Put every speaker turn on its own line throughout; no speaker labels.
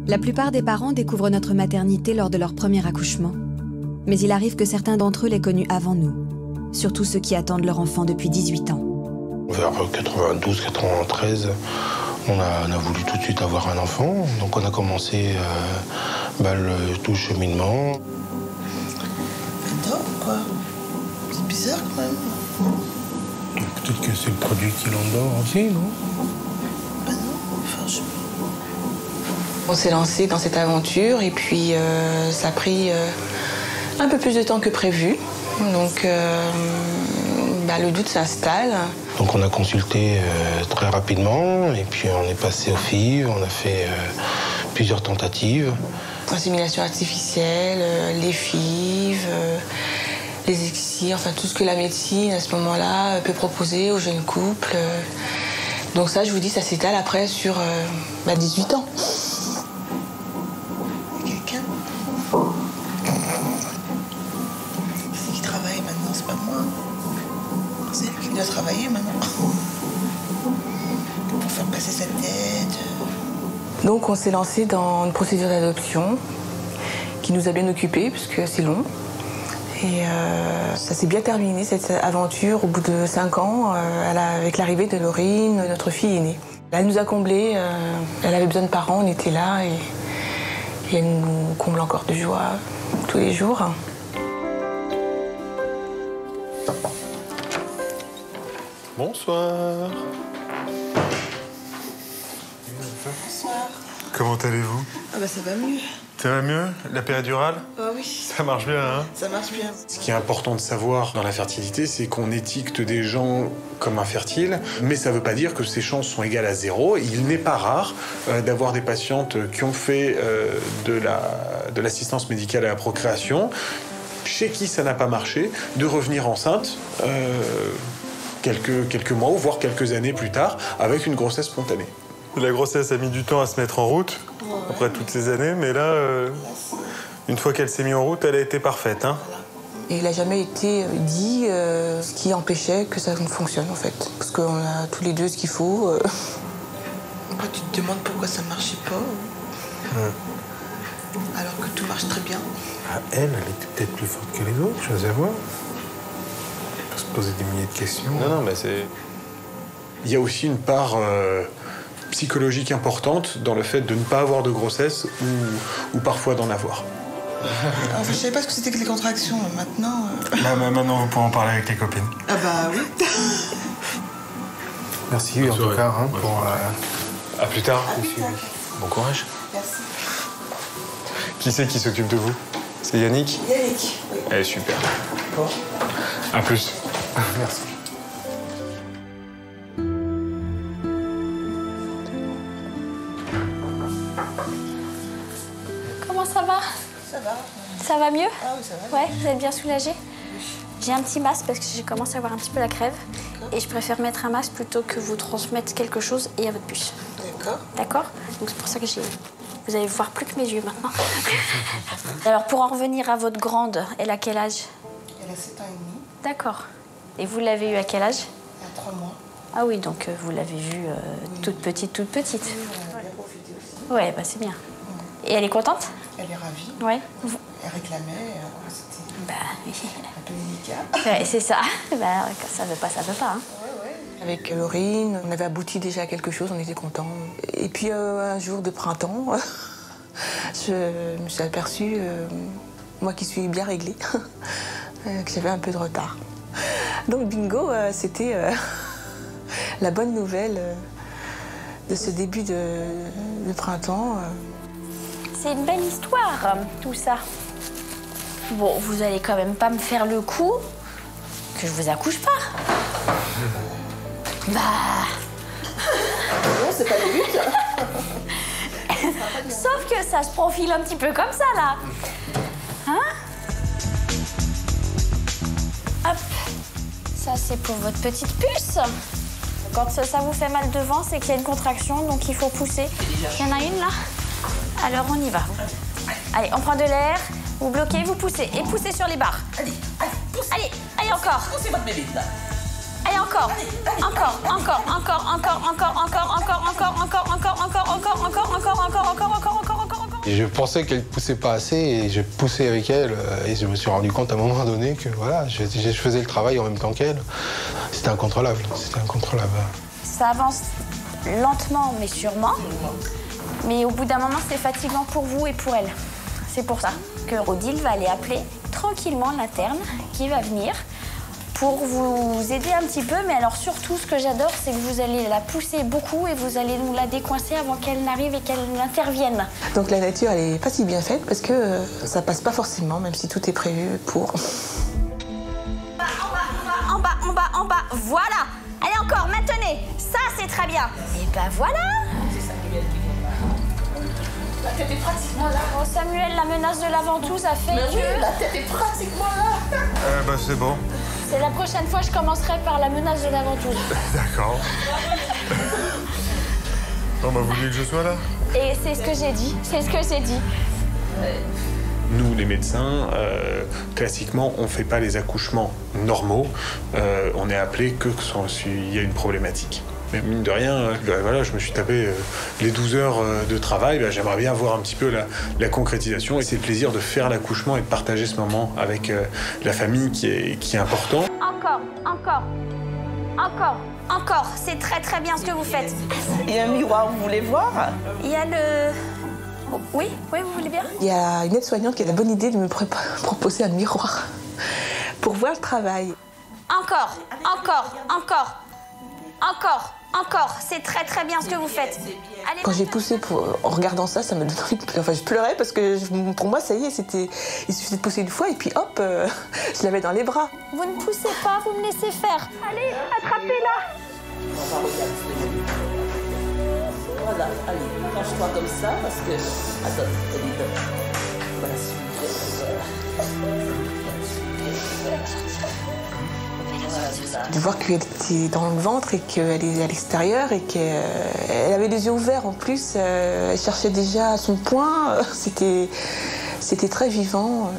La plupart des parents découvrent notre maternité lors de leur premier accouchement. Mais il arrive que certains d'entre eux l'aient connue avant nous. Surtout ceux qui attendent leur enfant depuis 18 ans.
Vers 92-93, on a voulu tout de suite avoir un enfant. Donc on a commencé tout le cheminement.
Elle dort ou quoi? C'est bizarre quand même.
Peut-être que c'est le produit qui l'endort aussi, non?
Bah non, enfin je...
On s'est lancé dans cette aventure et puis ça a pris un peu plus de temps que prévu. Donc le doute s'installe.
Donc on a consulté très rapidement et puis on est passé au FIV, on a fait plusieurs tentatives.
Insémination artificielle, les FIV, les EXI, enfin tout ce que la médecine à ce moment-là peut proposer aux jeunes couples. Donc ça, je vous dis, ça s'étale après sur 18 ans.
Quelqu'un? C'est qui travaille maintenant, c'est pas moi. C'est elle qui doit travailler maintenant. Pour faire passer sa tête.
Donc on s'est lancé dans une procédure d'adoption qui nous a bien occupés, puisque c'est long. Et ça s'est bien terminé, cette aventure, au bout de 5 ans, avec l'arrivée de Laurine, notre fille aînée. Elle nous a comblés, elle avait besoin de parents, on était là, et elle nous comble encore de joie tous les jours.
Bonsoir.
Bonsoir.
Comment allez-vous?
Ah bah ça va mieux.
Ça va mieux? La péridurale?
Ah oui.
Ça marche bien, hein?
Ça marche bien.
Ce qui est important de savoir dans la fertilité, c'est qu'on étiquette des gens comme infertiles, mais ça ne veut pas dire que ces chances sont égales à 0. Il n'est pas rare d'avoir des patientes qui ont fait de l'assistance médicale à la procréation, chez qui ça n'a pas marché, de revenir enceinte quelques mois ou voire quelques années plus tard avec une grossesse spontanée. La grossesse a mis du temps à se mettre en route, après toutes ces années, mais là, une fois qu'elle s'est mise en route, elle a été parfaite, hein.
Et il n'a jamais été dit ce qui empêchait que ça ne fonctionne, en fait. Parce qu'on a tous les deux ce qu'il faut.
Après, tu te demandes pourquoi ça marchait pas. Alors que tout marche très bien.
Ah, elle était peut-être plus forte que les autres, je veux savoir. On peut se poser des milliers de questions.
Non, mais c'est... Il y a aussi une part psychologique importante dans le fait de ne pas avoir de grossesse ou parfois d'en avoir.
Enfin, je savais pas ce que c'était que les contractions. Maintenant...
Maintenant, vous pourrez en parler avec les copines.
Ah bah oui.
Merci en tout cas pour...
À plus tard.
Bon courage.
Merci.
Qui c'est qui s'occupe de vous? C'est Yannick?
Yannick, oui.
Elle est super.
Bon.
À plus.
Merci.
Comment ça va?
Ça va.
Ça va mieux?
Ah oui, ça va.
Ouais, vous êtes bien soulagée? J'ai un petit masque parce que j'ai commencé à avoir un petit peu la crève. Et je préfère mettre un masque plutôt que vous transmettre quelque chose et à votre puce.
D'accord.
D'accord? Donc c'est pour ça que j'ai... Vous allez voir plus que mes yeux maintenant. Alors pour en revenir à votre grande, elle a quel âge?
Elle a 7 ans et demi.
D'accord. Et vous l'avez eue à quel âge?
Il y a 3 mois.
Ah oui, donc vous l'avez vue toute petite, toute petite.
Oui, on a bien profité aussi.
Ouais, bah c'est bien. Et elle est contente?
Elle est ravie.
Ouais.
Elle réclamait. C'était
Bah oui.
un peu délicat.
Ouais, c'est ça. Bah, quand ça veut pas, ça veut pas. Hein.
Avec Laurine, on avait abouti déjà à quelque chose, on était contents. Et puis un jour de printemps, je me suis aperçue, moi qui suis bien réglée, que j'avais un peu de retard. Donc bingo, c'était la bonne nouvelle de ce début de printemps.
C'est une belle histoire, tout ça. Bon, vous allez quand même pas me faire le coup que je vous accouche pas. Bah...
Non, c'est pas le but.
Sauf que ça se profile un petit peu comme ça, là. Hein? Hop. Ça, c'est pour votre petite puce. Quand ça vous fait mal devant, c'est qu'il y a une contraction, donc il faut pousser. Il y en a une, là? Alors, on y va. Allez, on prend de l'air. Vous bloquez, vous poussez. Et poussez sur les barres.
Allez, pousse.
Allez, encore.
Poussez votre bébé, là.
Allez, encore. Encore.
Et je pensais qu'elle ne poussait pas assez et je poussais avec elle. Et je me suis rendu compte à un moment donné que voilà, je faisais le travail en même temps qu'elle. C'était incontrôlable. C'était incontrôlable.
Ça avance lentement mais sûrement. Mais au bout d'un moment, c'est fatigant pour vous et pour elle. C'est pour ça que Odile va aller appeler tranquillement l'interne qui va venir pour vous aider un petit peu. Mais alors surtout, ce que j'adore, c'est que vous allez la pousser beaucoup et vous allez nous la décoincer avant qu'elle n'arrive et qu'elle n'intervienne.
Donc la nature, elle est pas si bien faite parce que ça passe pas forcément, même si tout est prévu pour.
En bas, voilà. Allez encore, maintenez. Ça, c'est très bien. Et ben voilà.
La tête est pratiquement là.
Oh Samuel, la menace de la ventouse a fait
Mais
que...
oui, la tête est pratiquement là.
C'est bon.
C'est la prochaine fois, je commencerai par la menace de la ventouse.
D'accord. Vous voulez que je sois là?
Et c'est ce que j'ai dit. C'est ce que j'ai dit.
Nous, les médecins, classiquement, on ne fait pas les accouchements normaux. On est appelé que s'il y a une problématique. Mais mine de rien, voilà, je me suis tapé les 12 heures de travail. J'aimerais bien voir un petit peu la concrétisation. Et c'est le plaisir de faire l'accouchement et de partager ce moment avec la famille qui est important.
Encore. C'est très très bien ce que vous faites.
Il y a un miroir, vous voulez voir?
Il y a le... Oui, vous voulez bien?
Il y a une aide-soignante qui a la bonne idée de me proposer un miroir pour voir le travail.
Encore. C'est très très bien ce que vous faites. Allez,
Quand j'ai poussé en regardant ça, ça m'a donné envie de pleurer. Enfin, je pleurais parce que pour moi, ça y est, il suffisait de pousser une fois et puis hop, je l'avais dans les bras.
vous ne poussez pas, vous me laissez faire. Allez, attrapez-la.
Voilà, allez, penche-toi comme ça parce que... Attends, voilà,
De voir qu'elle était dans le ventre et qu'elle est à l'extérieur et qu'elle avait les yeux ouverts en plus. Elle cherchait déjà son point. C'était très vivant.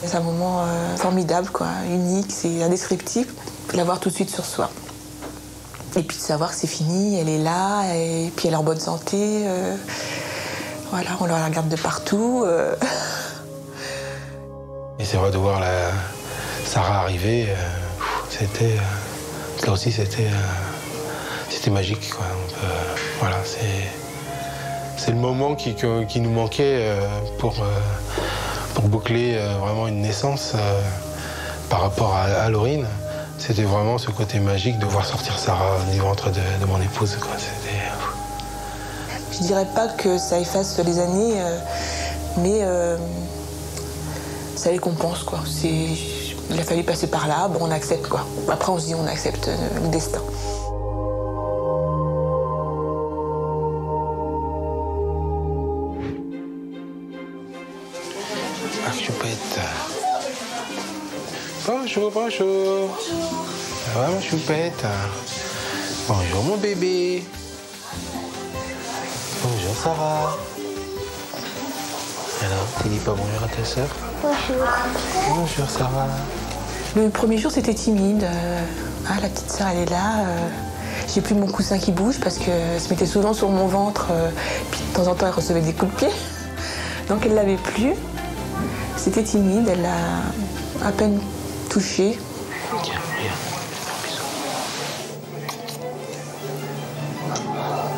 C'est un moment formidable, quoi, unique, c'est indescriptible. De l'avoir tout de suite sur soi. Et puis de savoir que c'est fini, elle est là, et puis elle est en bonne santé. Voilà, on la regarde de partout.
Et c'est vrai de voir Sarah arriver, là aussi c'était magique, quoi. Voilà, c'est le moment qui nous manquait pour boucler vraiment une naissance par rapport à Laurine. C'était vraiment ce côté magique de voir sortir Sarah du ventre de mon épouse, quoi.
Je dirais pas que ça efface les années, mais ça les compense, quoi. Il a fallu passer par là, bon, on accepte, quoi. Après, on se dit, on accepte le destin.
Ah, choupette. Bonjour. Ça va, ma choupette? Bonjour, mon bébé. Bonjour, Sarah. Alors, tu dis pas bonjour à ta sœur? Bonjour, Sarah.
Le premier jour, c'était timide. La petite sœur, elle est là. J'ai plus mon coussin qui bouge parce qu'elle se mettait souvent sur mon ventre. Puis de temps en temps, elle recevait des coups de pied. Donc, elle l'avait plus. C'était timide. Elle l'a à peine touché.
Tiens, regarde.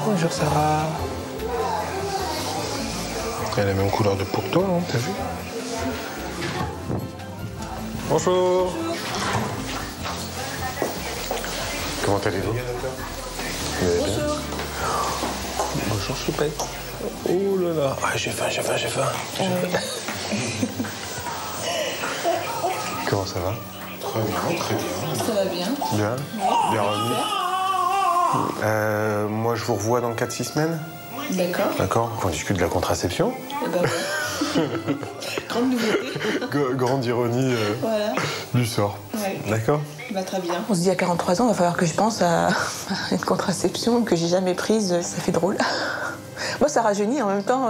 Bonjour, Sarah. Elle a la même couleur de peau que toi, hein, t'as vu?
Bonjour. Comment allez-vous?
Bonjour. Bonjour, choupette. Oh là là. Ah, j'ai faim.
Comment ça va?
Très bien.
Ça va bien.
Bien remis. Moi, je vous revois dans 4-6 semaines.
D'accord.
On discute de la contraception.
Eh ben ouais. Grande nouveauté.
Grande ironie
Voilà.
du sort.
Ouais.
D'accord?
Très bien.
On se dit à 43 ans, il va falloir que je pense à une contraception que j'ai jamais prise. Ça fait drôle. Moi, ça rajeunit en même temps.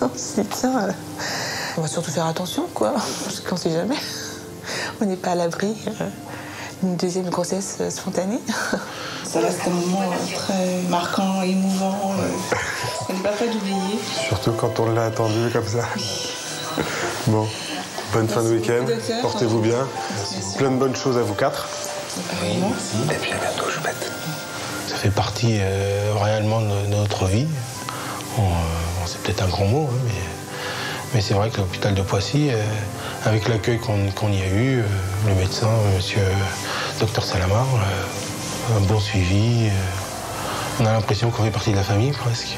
On se dit, tiens, on va surtout faire attention, quoi. Parce qu'on sait jamais. On n'est pas à l'abri d'une deuxième grossesse spontanée.
Ça reste un moment très marquant, émouvant, qu'on n'est pas prêt d'oublier.
Surtout quand on l'a attendu comme ça. Bon, bonne fin de week-end, portez-vous bien. Plein de bonnes choses à vous quatre. Et puis à bientôt, Choupette.
Ça fait partie réellement de notre vie. C'est peut-être un grand mot, hein, mais c'est vrai que l'hôpital de Poissy, avec l'accueil qu'on y a eu, le médecin, monsieur Dr Salamar, un bon suivi, on a l'impression qu'on fait partie de la famille presque.